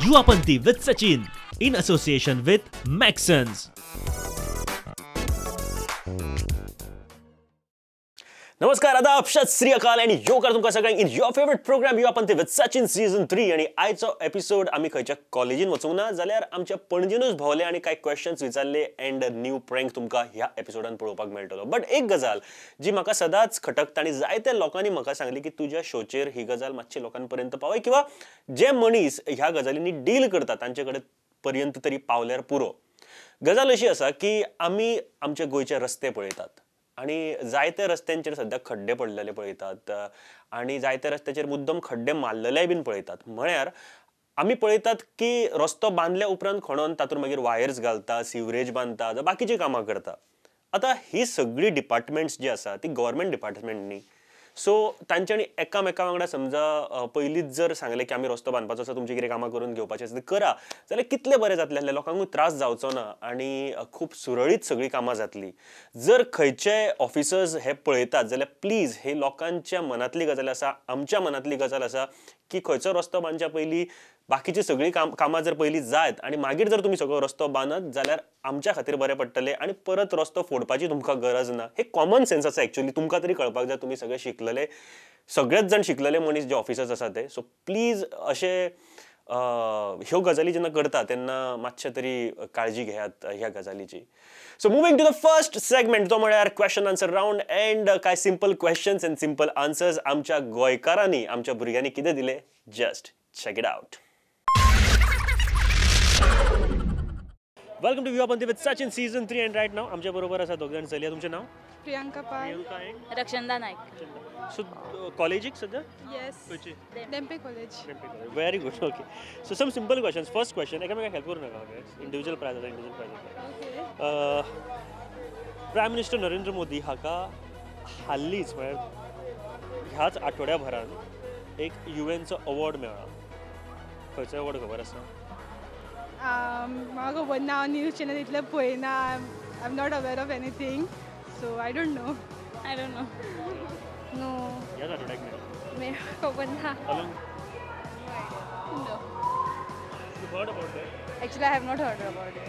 युवापंथी with Sachin in association with Maxons. नमस्कार, आदाब, सत श्री अकाल आणि योकार तुमकां सगळ्यांक in your favourite programme Yuvapanthi with Sachin season 3 आणि आयचो एपिसोड आमी खंयच्या कॉलेजीन वचूंक ना जाल्यार आमच्या पणजेनूच भोवले आणि कांय क्वेश्चन्स विचारले अँड न्यू प्रँक तुमकां ह्या एपिसोडान पळोवपाक मेळटलो. बट एक गजाल जी म्हाका सदांच खटकता आणि जायत्या लोकांनी म्हाका सांगली की तुज्या शोचेर ही गजाल मातशी लोकांपर्यंत पावय किंवा जे मनीस ह्या गजालींनी डील करतात तांचे कडेन पर्यंत तरी पावल्यार पुरो. गजाल अशी आसा की आमी आमचे गोंयचे रस्ते पळयतात आणि जायत्या रस्त्यांचेर सध्या खड्डे पडलेले पळयतात आणि जायत्या रस्त्याचेर मुद्दम खड्डे मारलेले बीन पळयतात. म्हळ्यार आमी पळयतात की रस्तो बांदल्या उपरांत खणोन तातूंत मागीर वायर्स घालता, सिवरेज बांदता, बाकीची कामां करता. आतां ही सगळी डिपार्टमेंट्स जी आसा ती गव्हर्मेंट डिपार्टमेंट न्ही. सो तांच्यांनी एकामेका वांगडा समजा पयलींच जर सांगलें की आमी रस्तो बांदपाचो आसा, तुमची कितें कामां करून घेवपाची आसा करा, जाल्यार कितलें बरें जातलें आसलें, लोकांकूय त्रास जावचो ना आनी खूब सुरळीत सगळी कामां जातली. जर खंयचे ऑफिसर्स हे पळयतात जाल्यार प्लीज हे लोकांच्या मनांतली गजाल आसा, आमच्या मनांतली गजाल आसा की खंयचो रस्तो बांदच्या पयलीं बाकीची सगळी कामां जर पयलीं जायत आणि मागीर जर तुमी सगळो रस्तो बांदत जाल्यार आमच्या खातीर बरें पडटलें आणि परत रस्तो फोडपाची तुमकां गरज ना. हे कॉमन सेन्स आसा एक्चुअली, तुमकां तरी कळपाक जाय, तुमी सगळे शिकलेले, सगळेच जाण शिकलेले मनीस जे ऑफिसर्स आसा ते. सो प्लीज अशे ह्यो गजाली जेन्ना करता तेन्ना मातशे तरी काळजी घेयात ह्या गजालीची. So moving to the first segment, तो म्हळ्यार क्वेश्चन आन्सर राउंड अँड काय simple questions and simple answers आमच्या गोंयकारांनी आमच्या भुरग्यांनी कितें दिले, just check it out. Welcome to Yuvapanthi with Sachin season 3 and right now आमच्या बरोबर आसा दोग जाण चलया. तुमचें नाव? प्रियांका पाल. रक्षंदा नायक. सो कॉलेजीक सध्या येस. खंयची? Dempe college. Very good. Okay, so some simple questions. First question, एकामेकाक हेल्प करूं नाका, इंडिव्हिज्युअल प्रायज आसा, individual prize. Prime minister Narendra Modi हाका हाल्लीच म्हळ्यार ह्याच आठवड्याभरान एक युएनचो अवॉर्ड मेळ्ळा. खंयचो अवॉर्ड खबर आसा? म्हाका खबर ना, हांव न्यूज चॅनल इतलें पळयना. I am not aware of anything, so I don't know. I don't know. No. ह्याच आठवड्याक मेळ्ळा. खबर ना. You heard about that? Actually, I have not heard about it.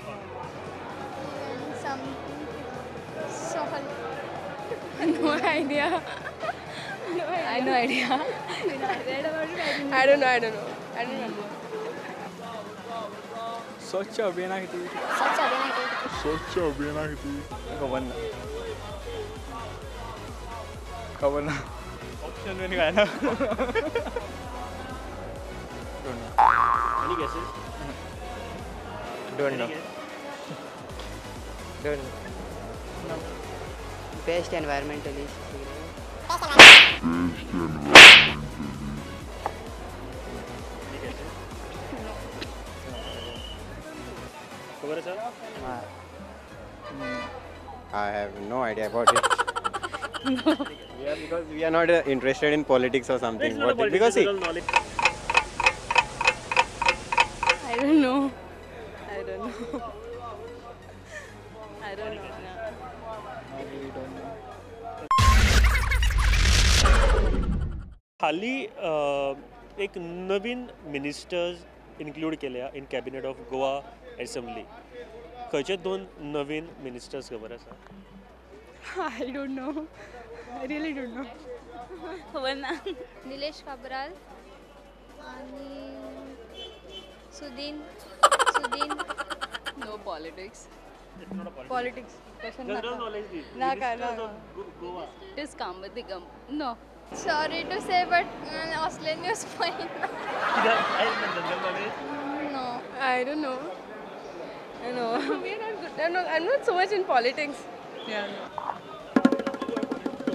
No idea. I no idea. Read about it. I don't know. I don't remember. Swachh Abhiyan किती? स्वच्छ अभियान किती? खबर ना. Option में काय ना. Any guesses? Don't know. Any guess? Don't know. Best environmentalist. Any guesses? खबर आसा? I have no idea about it. Because we are not interested in politics or something. It's not a What- because see, political knowledge. I don't know. I don't know. I don't know. हाली एक नवीन ministers include केल्या इन cabinet of Goa assembly. खंयचे दोन नवीन ministers खबर आसा? I don't know. I really don't know. खबर ना. निलेश काब्राल आणि Sudin. No politics. It's not a politics. Politics. General knowledge is Naka, ministers naka. of Goa. It is Kambadigam. No. Sorry to say but असले news पळयना. General knowledge. No. I don't know. I know. I'm not so much in politics.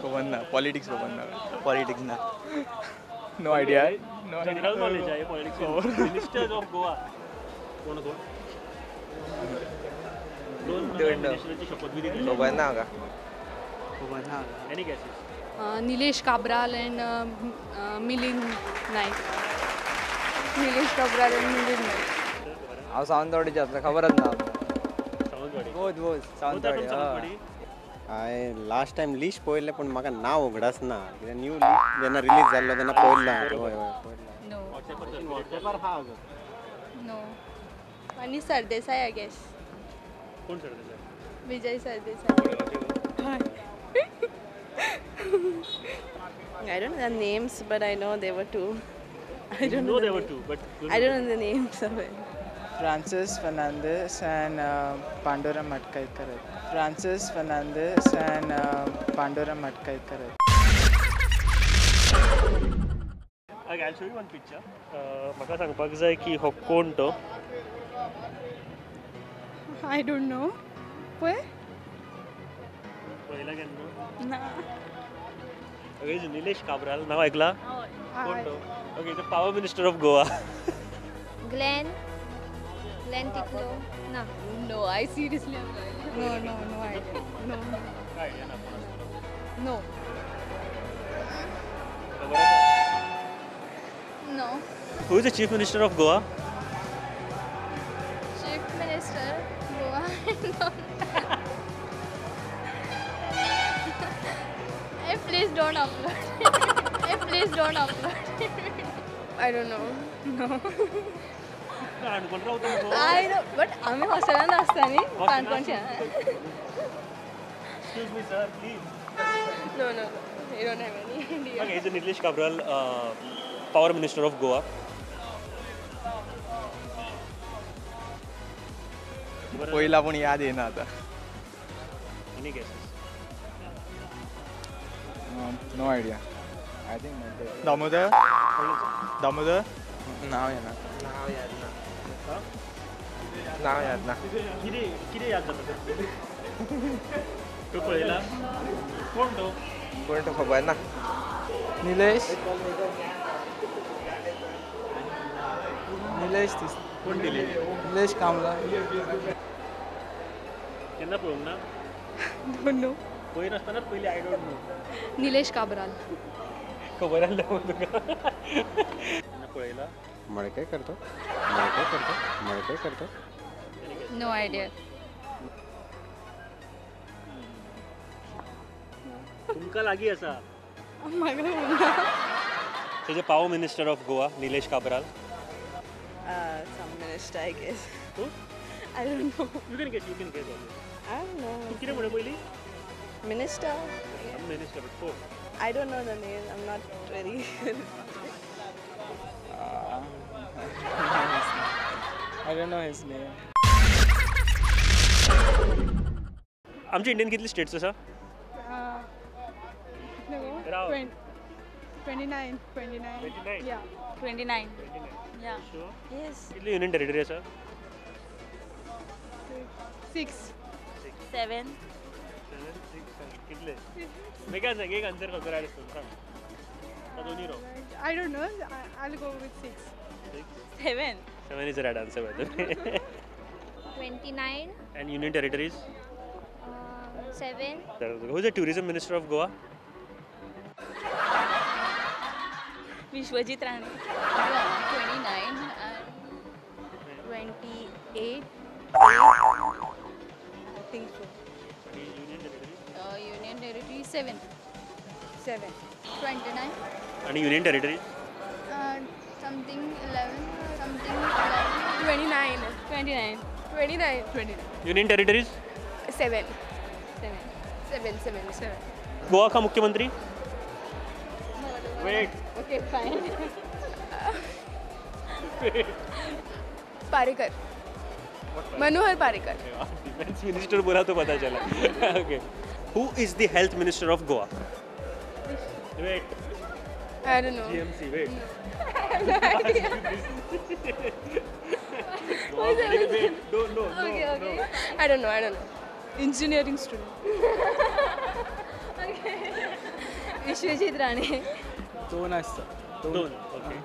खबर ना. Politics खबर ना. Politics ना. No idea. General knowledge आहे politics. Ministers of Goa कोण कोण? दोन मिनिस्टरची शपथविधी केली. खबर ना का? Any guesses? Nilesh Kabral and Milind Naik. Nilesh Cabral आणि मिलिंद नाईक. हांव सावंतवाडीच्यातलो, खबरच ना. सावंतवाडी. बोध सावंतवाडी. हांवें लास्ट टायम लिस्ट पळयलें पण म्हाका नांव उगडाच ना. कित्याक न्यू लिस्ट जेन्ना रिलीज जाल्लो तेन्ना पळयल्लो हांवें. हय हय पळयल्लो. No. व्हॉट्सएपार हा No. Mani Sardesai, I guess. कोण Sardesai? Vijay Sardesai. I don't know the names, but I know there were two. I don't know the there were name. two, but I don't know the names of it. Francis Fernandez and Pandora Matkaikar. Francis Fernandez and Pandora Matkaikar. Okay, I'll show you one picture. म्हाका सांगपाक जाय की हो कोण तो? I don't know. पळय पळयला केन्ना? ना ओके, निलेश काब्राल नाव ऐकला? कोण तो? Okay, the power minister of Goa. Glenn Tiklo. No. No, I seriously am like, no idea. No. काय idea ना कोण असतो? No. खबर आसा? no. Who is the chief minister of Goa? Chief Minister, Goa. Hey, please don't upload. Hey, please don't upload. I don't know. Canacona रावता न्हू? I know, but आम्ही हॉस्टेलान आसता न्ही काणकोणच्या. Excuse me, sir, please. No, we don't have any idea. Okay, he's Nilesh Kabral, power minister of Goa. पहिला पण याद येना आता. Any guesses? No idea. I think Damodar. Damodar. नाव येना. नाव याद ना. किती याद जाता तो पळयला? कोण तो? कोण तो खबर ना. निलेश कोण दिले? निलेश कामला. केन्ना पळोवंक ना? Don't know. पळय नासतनाच पयलीं आय डोंट नो. Nilesh Kabral. खबर आसलें म्हूण तुका. केन्ना पळयला? मडकय करतो. No idea. तुमकां लागीं आसा. म्हाका तेजे power minister of Goa Nilesh Cabral. Some minister, I guess. Who? I don't know. You can guess. I don't know. तूं कितें म्हणलें पयलीं? Minister? मिनिस्टर बट कोण? I don't know the name. I'm not very. I don't know his name. आमचे Indian कितले states आसा? Rao. 29. 29? Yeah. 29. Yeah. Sure. Yes. कितले union territory आसा? 6. 7. 7, 6, कितले? मेका सांग एक आन्सर खबर आसा तुका सांग. दोन्ही रो. I don't know. I'll go with 6. 7. 7 is the right answer by the way. 29. And union territories? 7. Who is the tourism minister of Goa? Vishwajit Rane. Yeah, 29 and 28. I think so. Union territories? Union Territory 7. 7. 29. And union territories? Something 11. Something 11. 29. 29. 29. Union territories? 7. 7. 7. Goa का मुख्यमंत्री? Wait. Okay, fine. Parikar. Manohar Parikar. Defense minister बोला तो पता चला. Okay. Who is the health minister of Goa? Wait. I don't know. GMC. Wait. Wait. No. Okay. I don't know. Engineering student. Vishwajit Rane. दोन असतात. दोन. Okay.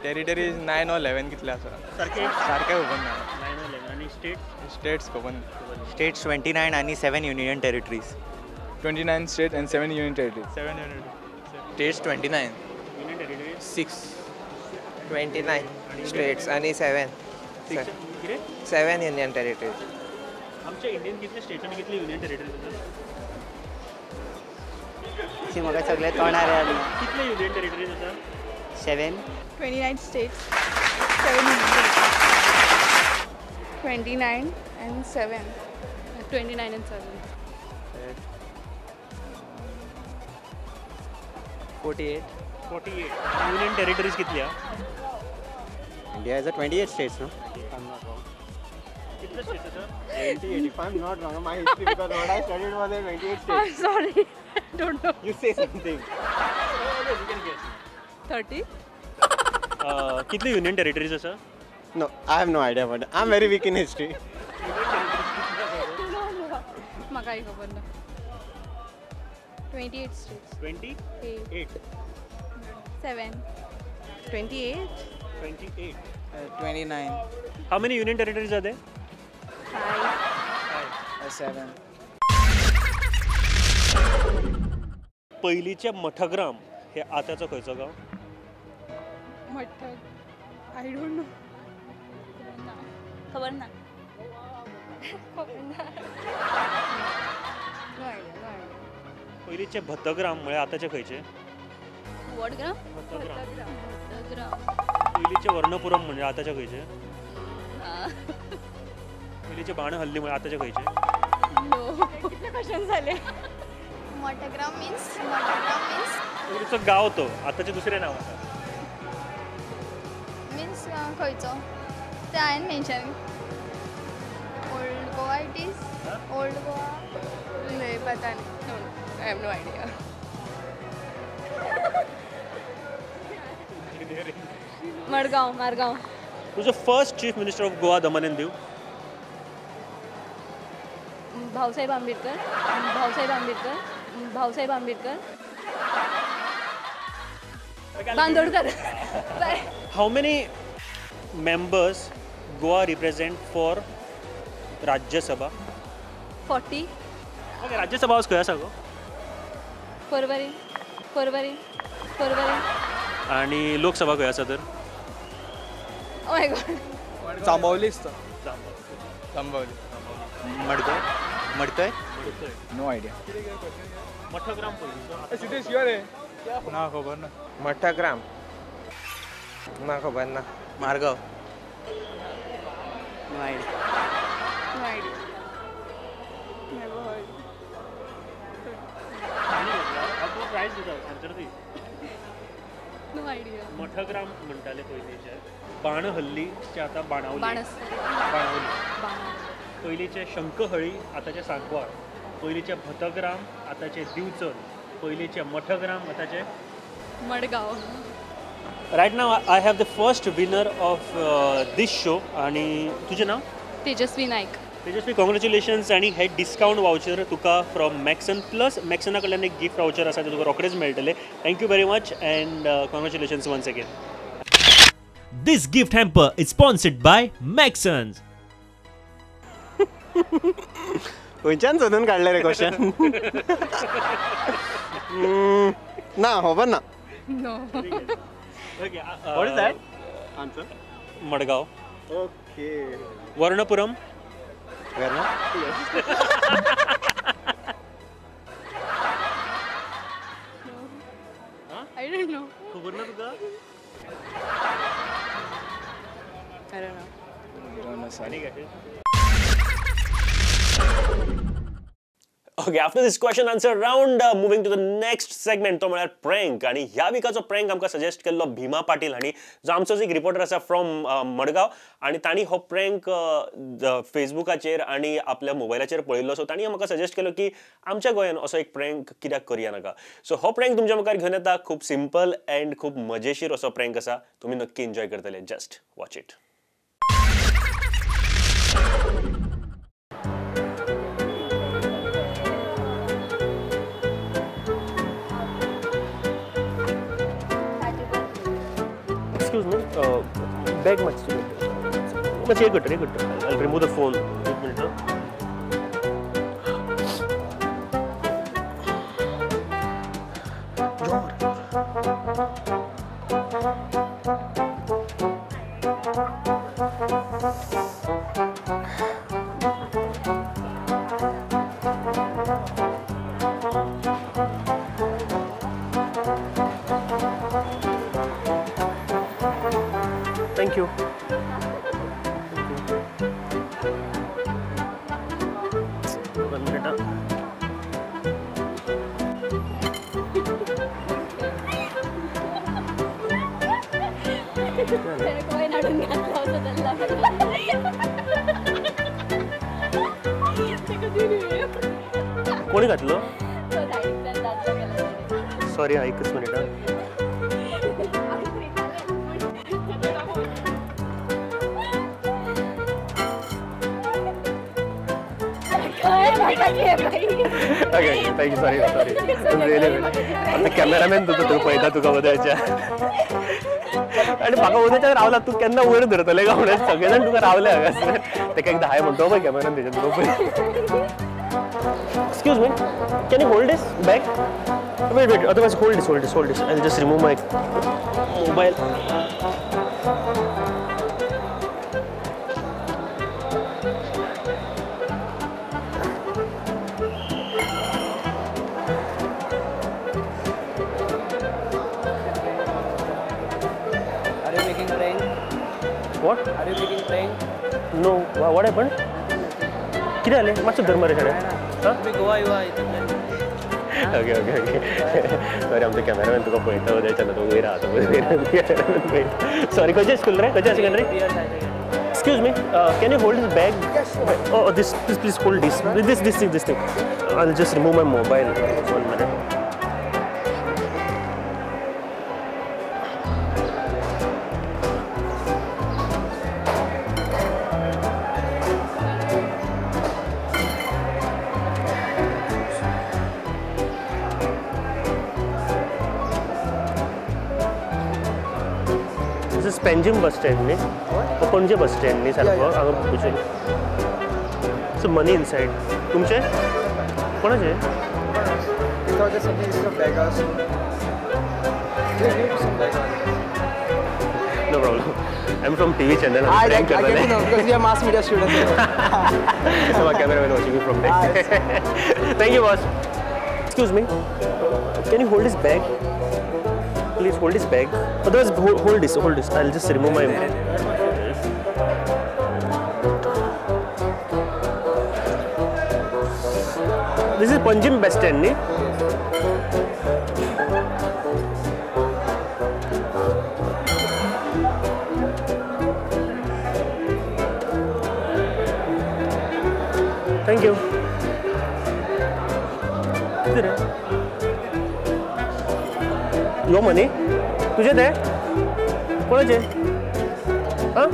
Territories 9 or 11 कितले आसा? सारखे सारखे खबर ना. 9 or 11 आणि स्टेट स्टेट्स खबर. States 29 आणि 7 union territories. 29 states and 7 union territories. 7 unit. States 29. Union territories. 6. 29 states आणि 7. 6 किती? 7 union territories. आमच्या इंडियन कितले स्टेट आणि कितले युनियन टेरिटरीज आसा? ती म्हाका सगळे तोंडार येना. कितले युनियन टेरिटरीज आसा? 7. 29 states. 7 union territories. 29 and 7. 29 and 7. 48. 48. Union territories कितली हा? India has a 28 states, no? कितले स्टेट्स आसा? 28, if I'm not wrong. My history, because what I studied was in 28 states. I'm sorry. I don't know. You say something. 30? कितले union territories आसा? No, I have no idea about it. I'm very weak in history. म्हाका काही खबर ना. 28 states. 28. 7. 28? 28. 29. How many union territories are there? 5. 7. पहिलीचे Mathgram हे आताचं खंयचो गांव? मठ्ठक. I don't know. खबर ना. पहिलीचे भतग्राम म्हणजे आताचे खंयचे? वडग्राम? भतग्राम. वडग्राम. पहिलीचे वर्णपुरम म्हणजे आताचे खंयचे? पहिलीचे बाणहल्ली म्हणजे आताचे खंयचे? कितले क्वेश्चन झाले? Motogram means पहिलीचं गाव तो आताचे दुसरे नाव आसा. खंयचो ते हांवें mention old Goa it is old Goa नहीं पता नहीं. No, I have no idea. Margao. तुझं first chief minister of Goa Daman and Diu? Bhausaheb Ambedkar. Bandodkar. How many members Goa represent for Rajya Sabha? 40. Okay, Rajya Sabha was खंय आसा गो? परवरी. आणि लोकसभा खंय आसा तर? Oh my god. चांबवलीच तर. चांबवली. मडकय? No idea. मठग्राम पहिलीचो. सिद्धेश युअर आहे ना खबर ना. मठग्राम ना खबर ना. Margao. No idea. Never heard. Prize दिता आन्सर दी. No idea. मठग्राम म्हणटाले पयलीचे. बाणहल्लीचे आता बाणावली. बाणावली. पयलीचे शंखहळी आताचे सांगवाळ. पयलीचे भतग्राम आताचे दिवचल. पयलीचे मठग्राम आताचे Madgaon. Riot now I have the first winner of this show. आणि तुझे नाव? तेजस्वी नाईक. तेजस्वी, कॉंग्रॅच्युलेशन्स. आणि हे डिस्काउंट वाउचर तुका फ्रॉम मॅक्सन प्लस मॅक्सना कडल्यान एक गिफ्ट वाउचर आसा ते तुका रोखडेच मेळटले. Thank you very much and congratulations once again. This gift hamper is sponsored by Maxons. खंयच्यान सोदून काडले रे क्वेश्चन? ना खबर ना. No. Okay, What is that? Answer. Madgaon. Okay. वर्णपुरम. Where na? I don't know. खबर ना तुका? I don't know. आणि काय? Okay, after this question answer round moving to the next segment, तो म्हळ्यार प्रँक. आणि ह्या विकाचो प्रँक आमकां सजेस्ट केल्लो भीमा पाटील हांणी, जो आमचोच एक रिपोर्टर आसा फ्रॉम मडगांव. आणि तांणी हो प्रँक फेसबुकाचेर आणि आपल्या मोबायलाचेर पळयल्लो. सो तांणी म्हाका सजेस्ट केलो की आमच्या गोंयान असो एक प्रँक कित्याक करया नाका. सो हो प्रँक तुमच्या मुखार घेवन येता. खूब सिंपल अँड खूब मजेशीर असो प्रँक आसा. तुमी नक्की एन्जॉय करतले. Just watch it. Excuse me, bag much. But you're good. I'll remove the phone. Wait a minute, huh? Thank you. त्याने coin हाडून घातला होता त्यांना. ते कधी नाही. कोणी घातलं? तो direct त्याला दाखवा केला. सॉरी एकच मिनिट हा. काय माहिती आहे बाई. ओके थँक्यू सॉरी आता कॅमेरामॅन तुका पळयता तुका उद्याच्या आणि म्हाका उद्याच्या रावला तू केन्ना वयर धरतले काय म्हणून सगळे जाण तुका रावले हांगासर तेका एकदां हाय म्हणतो पळय कॅमेरान तेच्या तुका पळय. Excuse me can you hold this bag wait otherwise hold this I just remove my mobile. Are you making prank? What? Are you making prank? No. What happened? किती आले मातसो धर मरे शाळे. तुम्ही गोवा येवा इथं. ओके सॉरी आमचो कॅमेरामॅन तुका पळयता उद्याच्या तो वयर रावता सॉरी खंयचे स्कूल रे खंयचे secondary. Excuse me can you hold this bag or this please hold this thing I will just remove my mobile 1 minute. Panjim bus stand न्ही पणजे बस स्टँड न्ही सारको हांगा तुजें सो मनी इनसायड तुमचे कोणाचे. No problem I am from TV channel. Mass media student. Cameraman watching you from there. Thank you boss. Excuse me can you hold this bag. Please hold his bag. Otherwise, hold this. I'll just remove my. This is Panjim bus stand, ne? Thank you. किधर है? यो money तुझे ते कोणाचे हां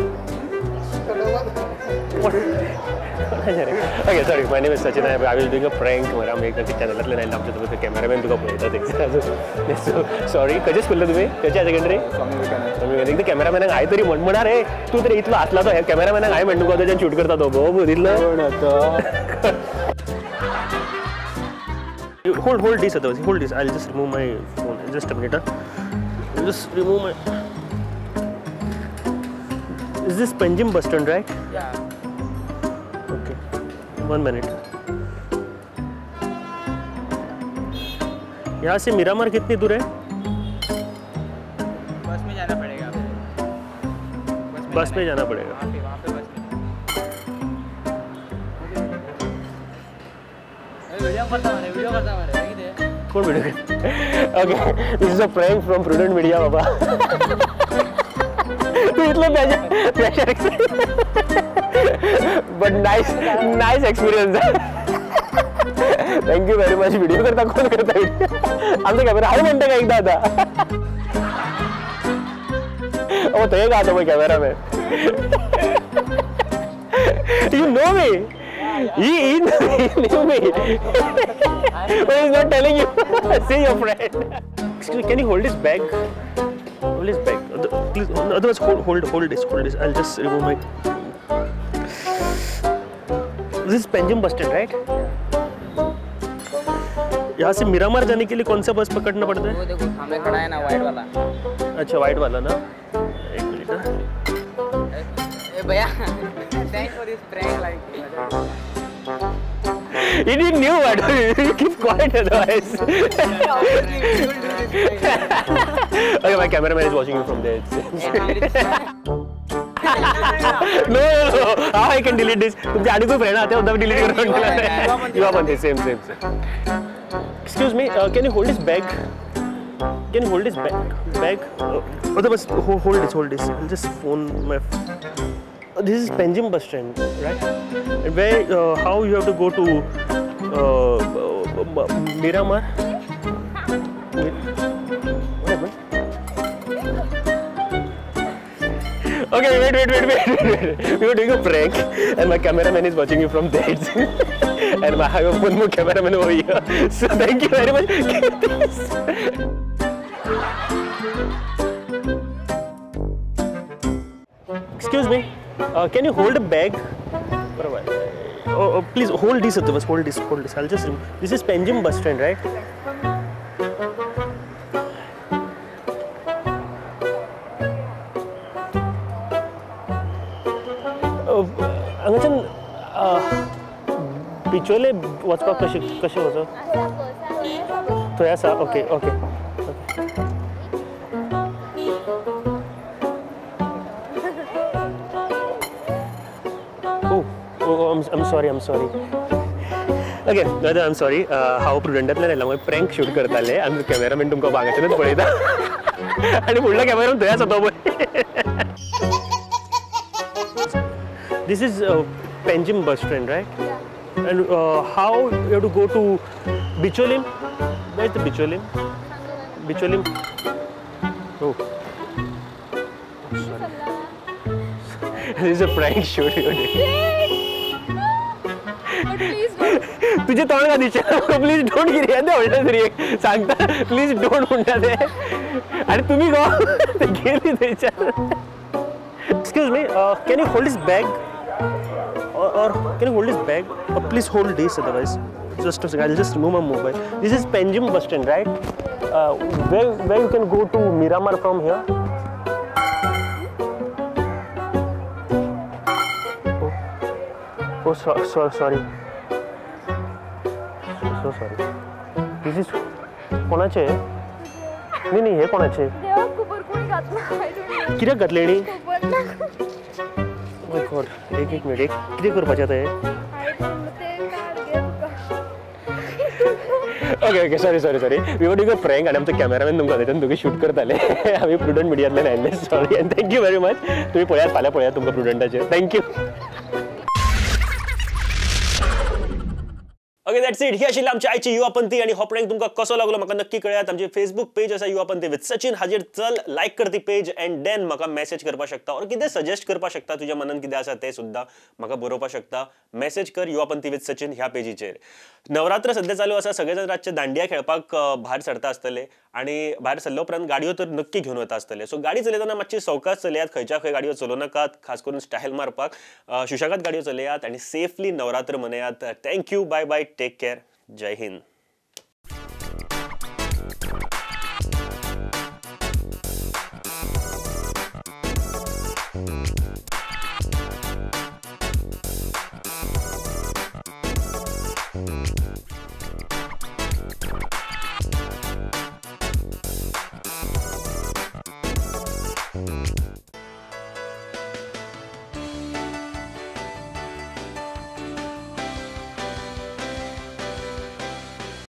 okay sorry my name is Sachin I will doing a prank मरे आमी एक चॅनलांतल्यान आयला आमचे तुका कॅमेरामॅन तुका पळयता सॉरी खंयचे स्कूल तुमी खंयचे सेकंडरी स्वामी कॅमेरामॅनाक हांय तरी म्हणा रे तूं तरी इतलो आसला तो कॅमेरामॅनाक हांय म्हण तुका तेच्यान शूट करता तो गो दितलो. Hold this otherwise. Hold this. I'll just remove my phone. Just a minute. I'll just remove my. Is this Panjim bus stand, right? Yeah. Okay. 1 minute. यहाँ से मिरामार कितनी दूर है? बस में जाना पड़ेगा. बस में जाना पड़ेगा. वहाँ पे बस में. वीडियो करता हमारे कौन video. Okay this is a prank from prudent media बाबा. तू इतलं pressure but nice experience. Thank you very much. Video करता कोण करता आमचा कॅमेरा हाय म्हणता का एकदा आता ओ तो एक आता मग cameraman. You know me. He knew me. But he's not telling you. See your friend. Excuse me, can you hold his bag? Hold his bag. Please, otherwise hold this. I'll just remove my. This is Panjim bus stand, right? यहाँ से मिरामार जाने के लिए कौन सा बस पकड़ना पड़ता है? वो देखो सामने खड़ा है ना वाइट वाला. अच्छा वाइट वाला ना. एक मिनट. ए भैया thanks for this prank like. He didn't knew what. You keep quiet otherwise. Okay, my cameraman is watching you from there. No. How I can delete this? तुमचे आणि कोई फ्रेंड आते हैं उधर डिलीट करो. You are on the same. Excuse me, can you hold this bag? Can you hold this bag? Hold this. I'll just phone my. This is Panjim bus stand, right? And where? How you have to go to Miramar? What happened? Okay, wait. We were doing a prank, and my cameraman is watching you from there. And I have one more cameraman over here. So thank you very much. Excuse me. Can you hold a bag for a while? Oh, please hold this. Hold this. I'll just. This is Panjim bus stand, right? हांगाच्यान बिचोले वचपाक कशें वचप थंय आसा okay I'm sorry. Okay, दादा I'm sorry. हांव प्रुडंटांतल्यान आयला हांव प्रँक शूट करताले आनी कॅमेरामॅन तुमकां भांगाच्यानूच पळयता आनी फुडलो कॅमेरा थंय आसा तो पळय. This is Panjim bus stand, right? Yeah. And how you have to go to Bicholim? Where is the Bicholim? Bicholim. Oh. Sorry. This is a prank shoot. But please don't. तुझे तोंड का दिसता please don't गिरी येते व्हडले तरी सांगता please don't म्हणटा ते आनी तुमी गो गेली थंयच्यान. Excuse me, can you hold this bag? Or can you hold this bag? Please hold this otherwise. Just a second, I'll just remove my mobile. This is Panjim bus stand, right? Where you can go to Miramar from here? Oh, sorry. So sorry. This is कोणाचे? नाही हे कोणाचे? देवा कुबर कोणी घातला? I don't know. कित्याक घातलेली? कुबर ना. Oh God, एक मिनिट किती करपाचें आतां हें? Okay sorry we were doing a prank आनी आमचो कॅमेरामॅन तुमकां थंयच्यान तुमी शूट करताले आमी प्रुडंट मिडियांतल्यान आयिल्ले sorry and thank you very much. तुमी पळयात फाल्यां पळयात तुमकां प्रुडंटाचेर. थँक्यू. Okay that's it. ही आशिल्ली आमची आयची युवापंथी आणि हो प्रँक तुमकां कसो लागलो म्हाका नक्की कळयात. आमची फेसबूक पेज आसा युवापंथी विथ सचिन हाजेर चल लायक कर ती पेज एंड देन म्हाका मेसेज करपाक शकता और कितें सजेस्ट करपाक शकता तुज्या मनान कितें आसा तें सुद्दां म्हाका बरोवपाक शकता. मेसेज कर युवापंथी विथ सचिन ह्या पेजीचेर. नवरात्र सध्या चालू आसा सगळे जाण रातचे दांडिया खेळपाक भायर सरता आसतले आनी भायर सरले उपरांत गाडयो तर नक्की घेवन वता आसतले. सो गाडी चलयतना मातशी सवकास चलयात. खंयच्या खंय गाडयो चलोव नाकात खास करून स्टायल मारपाक. सुशेगाद गाडयो चलयात आनी सेफली नवरात्र मनयात. Thank you bye take care. जय हिंद.